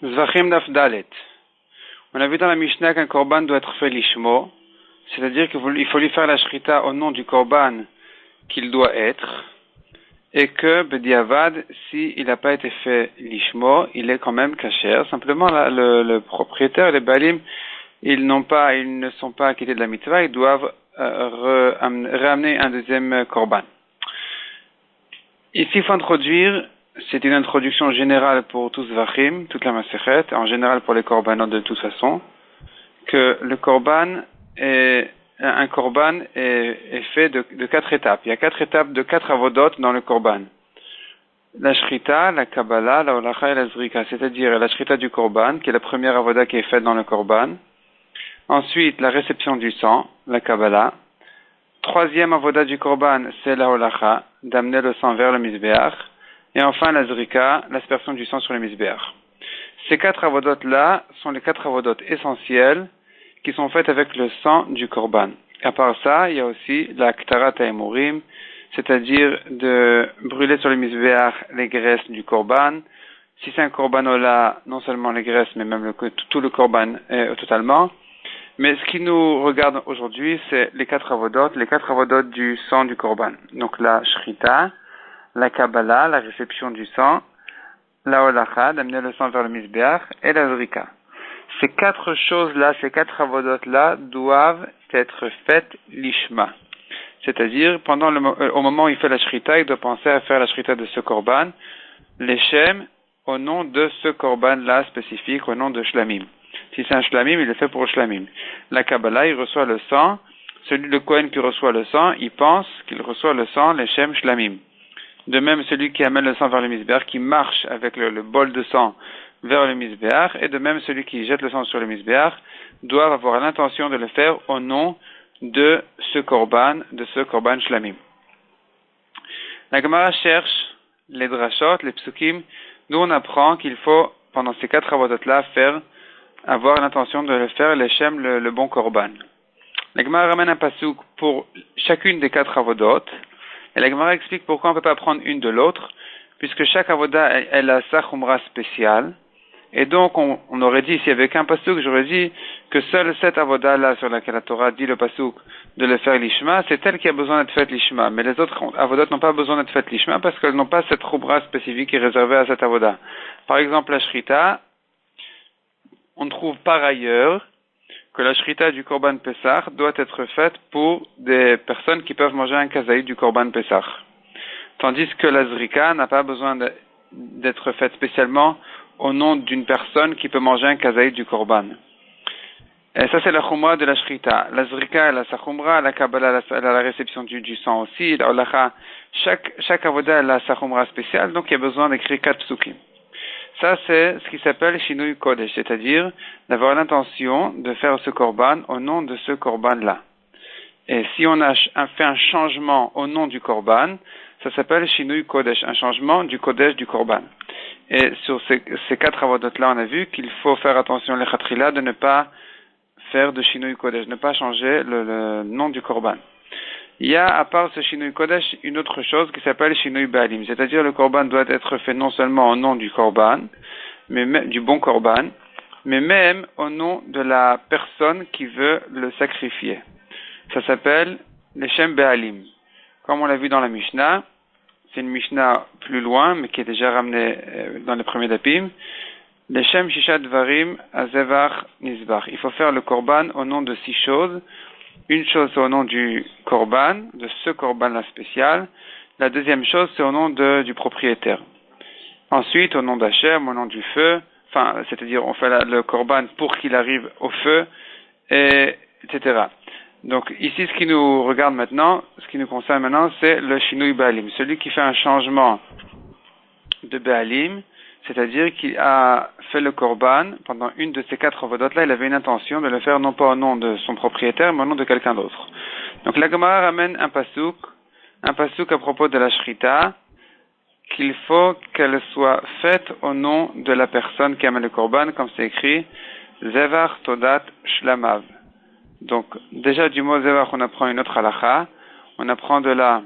Zvachim Daf Dalet. On a vu dans la Mishnah qu'un korban doit être fait lishmo, c'est-à-dire qu'il faut lui faire la shrita au nom du korban qu'il doit être, et que bediavad, s'il n'a pas été fait lishmo, il est quand même kasher. Simplement, le propriétaire et les balim, ils ne sont pas acquittés de la mitzvah, ils doivent ramener un deuxième korban. Ici, il faut introduire, c'est une introduction générale pour tous Zvachim, toute la Masechet, en général pour les korbanot de toute façon, que un korban est fait de 4 étapes. Il y a 4 étapes de 4 avodot dans le korban. La shrita, la kabbalah, la holacha et la zrika, c'est-à-dire la shrita du korban, qui est la première avoda qui est faite dans le korban. Ensuite, la réception du sang, la kabbalah. Troisième avoda du korban, c'est la holacha, d'amener le sang vers le misbéach. Et enfin, la zrika, l'aspersion du sang sur le misbéach. Ces 4 avodot-là sont les 4 avodot essentiels qui sont faites avec le sang du korban. À part ça, il y a aussi la ktarat ha'emurim, c'est-à-dire de brûler sur le misbéach les graisses du korban. Si c'est un korban-ola, non seulement les graisses, mais même tout le korban totalement. Mais ce qui nous regarde aujourd'hui, c'est les 4 avodot du sang du korban. Donc la shrita, la kabbalah, la réception du sang, la holacha, d'amener le sang vers le misbéach, et la zrika. Ces 4 choses-là, ces 4 avodot-là, doivent être faites lishma. C'est-à-dire, au moment où il fait la shrita, il doit penser à faire la shrita de ce korban, l'Eshem, au nom de ce korban-là spécifique, au nom de shlamim. Si c'est un shlamim, il le fait pour shlamim. La kabbalah, il reçoit le sang. Le Kohen qui reçoit le sang, il pense qu'il reçoit le sang, l'Eshem shlamim. De même, celui qui amène le sang vers le misbéach, qui marche avec le bol de sang vers le misbéach, et de même celui qui jette le sang sur le misbéach, doivent avoir l'intention de le faire au nom de ce korban shlamim. La Gemara cherche les drashot, les psukim, d'où on apprend qu'il faut, pendant ces 4 avodot-là, avoir l'intention de le faire, l'Eshem, le bon korban. La Gemara ramène un pasuk pour chacune des 4 avodot, et la Gemara explique pourquoi on ne peut pas prendre une de l'autre, puisque chaque avoda, elle a sa chumra spéciale. Et donc, on aurait dit, s'il y avait qu'un pasuk, j'aurais dit que seule cette avoda-là, sur laquelle la Torah dit le pasuk de le faire lishma, c'est elle qui a besoin d'être faite lishma. Mais les autres avodot n'ont pas besoin d'être faites lishma parce qu'elles n'ont pas cette chumra spécifique qui est réservée à cette avoda. Par exemple, la shrita, on trouve par ailleurs que la shrita du korban Pessah doit être faite pour des personnes qui peuvent manger un kazaïd du korban Pessah. Tandis que la zrika n'a pas besoin d'être faite spécialement au nom d'une personne qui peut manger un kazaïd du korban. Et ça, c'est la chumra de la shrita. La zrika, elle a sa chumra, la kabbalah, elle a la réception du sang aussi, la holacha. Chaque avoda, elle a sa chumra spéciale, donc il y a besoin d'écrire 4 psukim. Ça, c'est ce qui s'appelle Shinui Kodesh, c'est-à-dire d'avoir l'intention de faire ce korban au nom de ce korban-là. Et si on a fait un changement au nom du korban, ça s'appelle Shinui Kodesh, un changement du Kodesh du korban. Et sur ces 4 avodot-là, on a vu qu'il faut faire attention, les chatrila, de ne pas faire de Shinui Kodesh, ne pas changer le nom du korban. Il y a, à part ce Shinui Kodesh, une autre chose qui s'appelle Shinui Baalim, c'est-à-dire le korban doit être fait non seulement au nom du korban, du bon korban, mais même au nom de la personne qui veut le sacrifier. Ça s'appelle le Shem Baalim. Comme on l'a vu dans la Mishnah, c'est une Mishnah plus loin, mais qui est déjà ramenée dans les premiers dapim. Le Shem Shisha Dvarim Azevach Nizbach. Il faut faire le korban au nom de 6 choses. Une chose, c'est au nom du korban, de ce korban-là spécial. La deuxième chose, c'est au nom du propriétaire. Ensuite, au nom d'Hachem, au nom du feu, c'est-à-dire on fait le korban pour qu'il arrive au feu, etc. Donc ici, ce qui nous regarde maintenant, ce qui nous concerne maintenant, c'est le Shinui Baalim. Celui qui fait un changement de Baalim, c'est-à-dire qu'il a fait le korban pendant une de ces 4 avodot-là, il avait une intention de le faire non pas au nom de son propriétaire, mais au nom de quelqu'un d'autre. Donc la Gemara ramène un pasuk à propos de la shrita, qu'il faut qu'elle soit faite au nom de la personne qui amène le korban, comme c'est écrit, Zevar Todat Shlamav. Donc, déjà du mot Zevar, on apprend une autre halakha. On apprend de là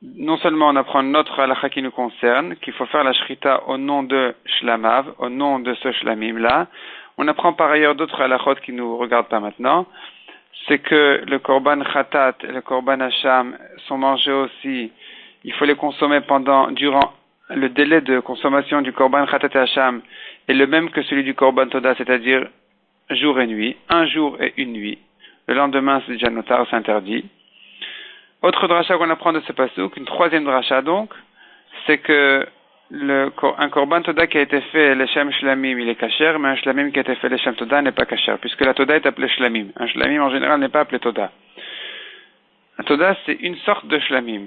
non seulement on apprend notre halakha qui nous concerne, qu'il faut faire la shrita au nom de Shlamav, au nom de ce Shlamim-là. On apprend par ailleurs d'autres halakhot qui nous regardent pas maintenant. C'est que le korban khatat et le korban hacham sont mangés aussi. Il faut les consommer durant le délai de consommation du korban khatat et hacham est le même que celui du korban toda, c'est-à-dire jour et nuit, un jour et une nuit. Le lendemain, c'est déjà notar, c'est interdit. Autre dracha qu'on apprend de ce pasuk, une troisième dracha donc, c'est que un korban toda qui a été fait l'Eshem Shlamim, il est kasher, mais un Shlamim qui a été fait l'Eshem Toda n'est pas kasher, puisque la Toda est appelée Shlamim. Un Shlamim en général n'est pas appelé Toda. Un Toda c'est une sorte de Shlamim.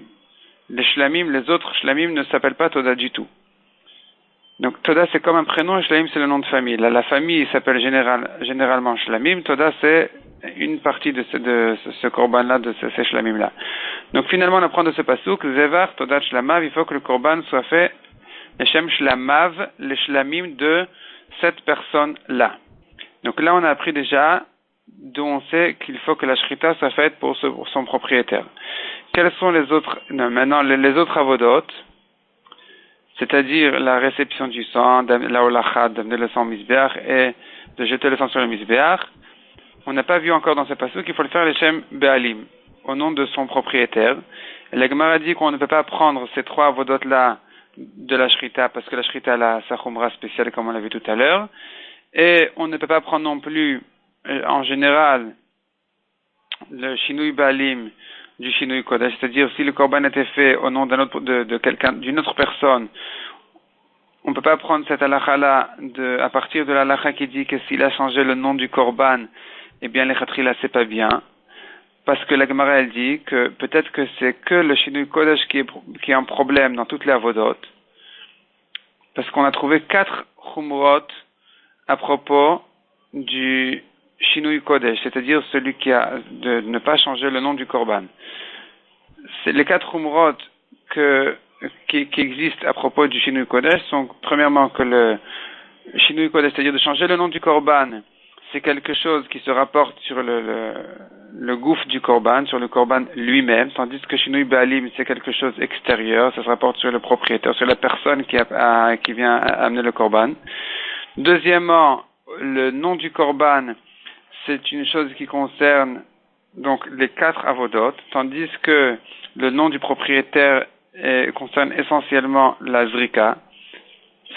Les Shlamim, les autres Shlamim ne s'appellent pas Toda du tout. Donc Toda c'est comme un prénom et Shlamim c'est le nom de famille. Là, la famille s'appelle généralement Shlamim, Toda c'est une partie de ce korban-là, de ces Shlamim-là. Donc finalement on apprend de ce pasuk, Zevar Toda Shlamav, il faut que le korban soit fait Leshem Shlamav, les Shlamim de cette personne-là. Donc là, on a appris déjà d'où on sait qu'il faut que la shrita soit faite pour son propriétaire. Quels sont les autres, maintenant, les autres avodot, c'est-à-dire la réception du sang, la holacha, d'amener le sang au misbeach et de jeter le sang sur le misbeach. On n'a pas vu encore dans ce passage qu'il faut le faire Leshem Be'alim, au nom de son propriétaire. Et la Gemara dit qu'on ne peut pas prendre ces trois avodot-là de la shrita, parce que la shrita a sa khumra spéciale comme on l'a vu tout à l'heure, et on ne peut pas prendre non plus en général le shinui balim du shinui kodesh, c'est-à-dire si le korban était fait au nom de quelqu'un, d'une autre personne, on ne peut pas prendre cette halakha-là à partir de l'halakha qui dit que s'il a changé le nom du korban, eh bien les khatrila c'est pas bien. Parce que la Gemara elle dit que peut-être que c'est que le Shinui Kodesh qui est un problème dans toutes les avodot. Parce qu'on a trouvé 4 chumrot à propos du Shinui Kodesh, c'est-à-dire celui qui a de ne pas changer le nom du korban. C'est les 4 chumrot qui existent à propos du Shinui Kodesh sont premièrement que le Shinui Kodesh, c'est-à-dire de changer le nom du korban, c'est quelque chose qui se rapporte sur le gouffre du korban, sur le korban lui-même, tandis que Shinui Baalim, c'est quelque chose extérieur, ça se rapporte sur le propriétaire, sur la personne qui vient amener le korban. Deuxièmement, le nom du korban, c'est une chose qui concerne donc les 4 avodot, tandis que le nom du propriétaire concerne essentiellement la zrika.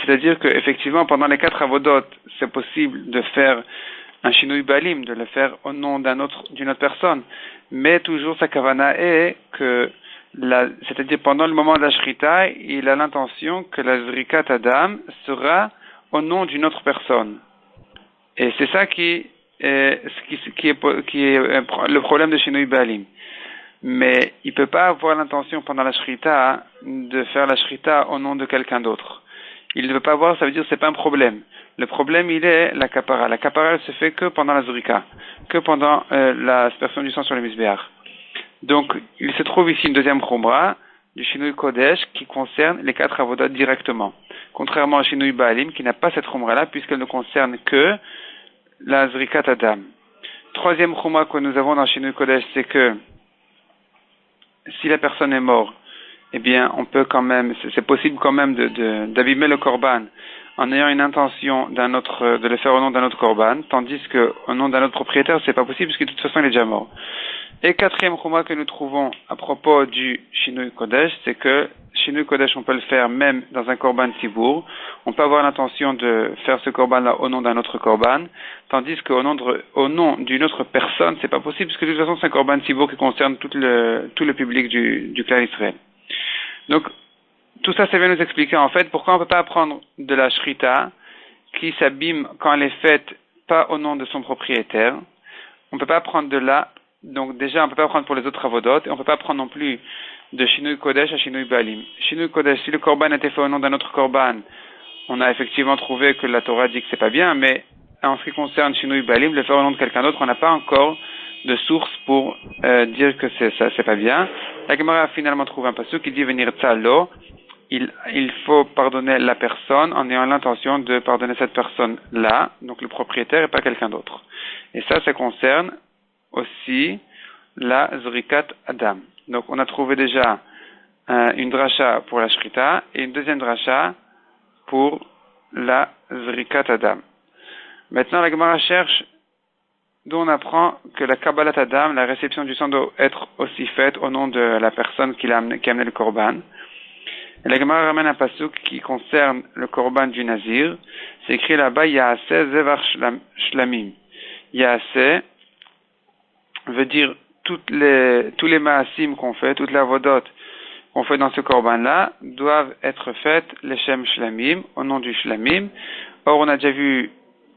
C'est-à-dire qu'effectivement, pendant les 4 avodot, c'est possible de faire un shinui balim, de le faire au nom d'une autre personne. Mais toujours sa kavana est que, c'est-à-dire pendant le moment de la shrita, il a l'intention que la zrikat adam sera au nom d'une autre personne. Et c'est ça qui est le problème de shinui balim. Mais il peut pas avoir l'intention pendant la shrita de faire la shrita au nom de quelqu'un d'autre. Il ne veut pas voir, ça veut dire que c'est pas un problème. Le problème, il est la kapara. La kapara, elle se fait que pendant la zrika, que pendant l'aspersion du sang sur le misbéach. Donc, il se trouve ici une deuxième khumra du Shinui Kodesh qui concerne les 4 avodot directement. Contrairement à Shinui Baalim qui n'a pas cette khumra-là puisqu'elle ne concerne que la zrikat adam. Troisième khumra que nous avons dans Shinui Kodesh, c'est que si la personne est morte, eh bien, on peut quand même, c'est possible quand même d'abîmer le korban en ayant une intention de le faire au nom d'un autre korban, tandis que au nom d'un autre propriétaire, c'est pas possible puisque de toute façon il est déjà mort. Et quatrième chuma que nous trouvons à propos du Shinui Kodesh, c'est que Shinui Kodesh, on peut le faire même dans un korban tibour. On peut avoir l'intention de faire ce korban-là au nom d'un autre korban, tandis qu'au nom d'une autre personne, c'est pas possible puisque de toute façon c'est un korban tibour qui concerne tout le public du clan Israël. Donc, tout ça vient nous expliquer en fait pourquoi on ne peut pas prendre de la shrita qui s'abîme quand elle est faite pas au nom de son propriétaire. On ne peut pas prendre de là, donc déjà on ne peut pas prendre pour les autres avodot, et on ne peut pas prendre non plus de Shinui Kodesh à Shinui Baalim. Shinui Kodesh, si le korban a été fait au nom d'un autre korban, on a effectivement trouvé que la Torah dit que c'est pas bien, mais en ce qui concerne Shinui Baalim, le faire au nom de quelqu'un d'autre, on n'a pas encore de source pour dire que c'est pas bien. La Gemara a finalement trouvé un passage qui dit venir tzalo, il faut pardonner la personne en ayant l'intention de pardonner cette personne-là, donc le propriétaire et pas quelqu'un d'autre. Et ça concerne aussi la zrikat adam. Donc on a trouvé déjà une dracha pour la shrita et une deuxième dracha pour la zrikat adam. Maintenant, la Gemara cherche d'où on apprend que la kabbalat adam, la réception du sang, doit être aussi faite au nom de la personne qui a amené le korban. Et la Gemara ramène un pasuk qui concerne le korban du nazir. C'est écrit là-bas, Yaaseh zevar shlamim. Yaaseh veut dire tous les maasim qu'on fait, toutes les avodot qu'on fait dans ce korban-là, doivent être faites les shem shlamim, au nom du shlamim. Or, on a déjà vu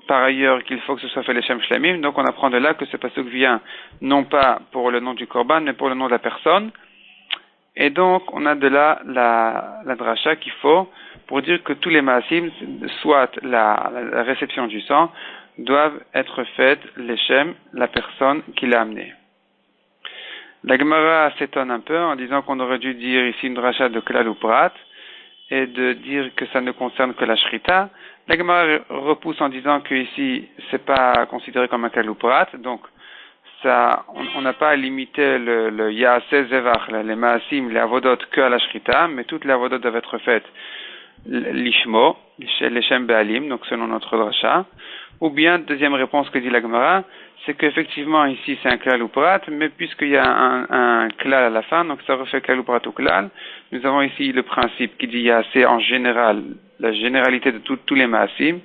par ailleurs qu'il faut que ce soit fait les shem shlamim, donc on apprend de là que ce pasuk vient non pas pour le nom du korban, mais pour le nom de la personne. Et donc, on a de là la dracha qu'il faut pour dire que tous les maasim, soit la réception du sang, doivent être faites les shem, la personne qui l'a amené. La Gemara s'étonne un peu en disant qu'on aurait dû dire ici une dracha de klal ou prat et de dire que ça ne concerne que la shrita. La Gemara repousse en disant que ici c'est pas considéré comme un klal ou prat, donc ça, on n'a pas à limiter le yaaseh zevach, les maasim, les avodot que à la shrita, mais toutes les avodot doivent être faites l'ishmo, les shem be'alim, donc selon notre dracha. Ou bien, deuxième réponse que dit la Gemara, c'est qu'effectivement ici c'est un klal ou prat, mais puisqu'il y a un klal à la fin, donc ça refait klal ou prat ou klal, nous avons ici le principe qui dit yaaseh en général, la généralité de tous les maasim.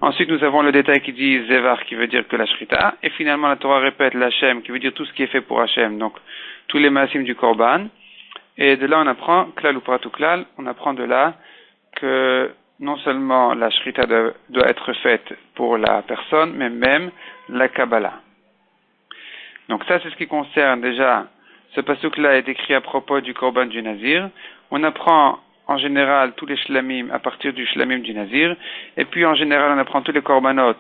Ensuite, nous avons le détail qui dit zevar, qui veut dire que la shrita, et finalement la Torah répète l'Hashem, qui veut dire tout ce qui est fait pour Hachem, donc tous les maasim du korban. Et de là on apprend klal ou prat ou klal, on apprend de là que non seulement la shrita doit être faite pour la personne, mais même la Kabbalah. Donc ça, c'est ce qui concerne déjà, ce pasuk-là est écrit à propos du korban du nazir. On apprend en général tous les shlamim à partir du shlamim du nazir, et puis en général on apprend tous les korbanot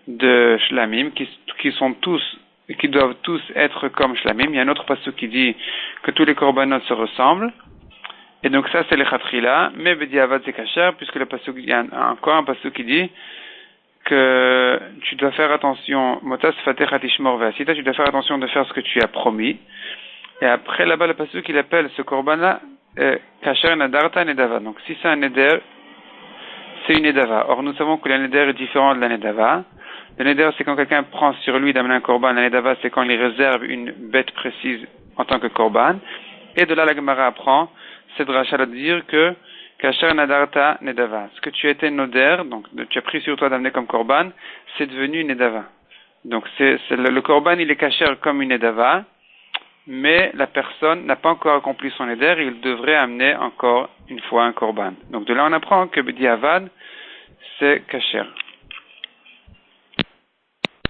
de shlamim qui doivent tous être comme shlamim. Il y a un autre pasuk qui dit que tous les korbanot se ressemblent. Et donc ça c'est le khatrila, mais bediavad c'est kasher, puisque le pasuk, il y a encore un pasuk qui dit que tu dois faire attention, motas fatechat ishmor ve'asita, tu dois faire attention de faire ce que tu as promis. Et après là-bas le pasuk il appelle ce korban-là kasher nadarta nedava. Donc si c'est un neder, c'est une nedava. Or nous savons que le neder est différent de la nedava. Le neder c'est quand quelqu'un prend sur lui d'amener un korban, la nedava c'est quand il réserve une bête précise en tant que korban. Et de là la Gemara apprend cette dracha de dire que kasher nadarta nedava. Ce que tu as été noder, donc tu as pris sur toi d'amener comme korban, c'est devenu une nedava. Donc le korban il est kasher comme une nedava, mais la personne n'a pas encore accompli son neder, il devrait amener encore une fois un korban. Donc de là on apprend que bediavad c'est kasher.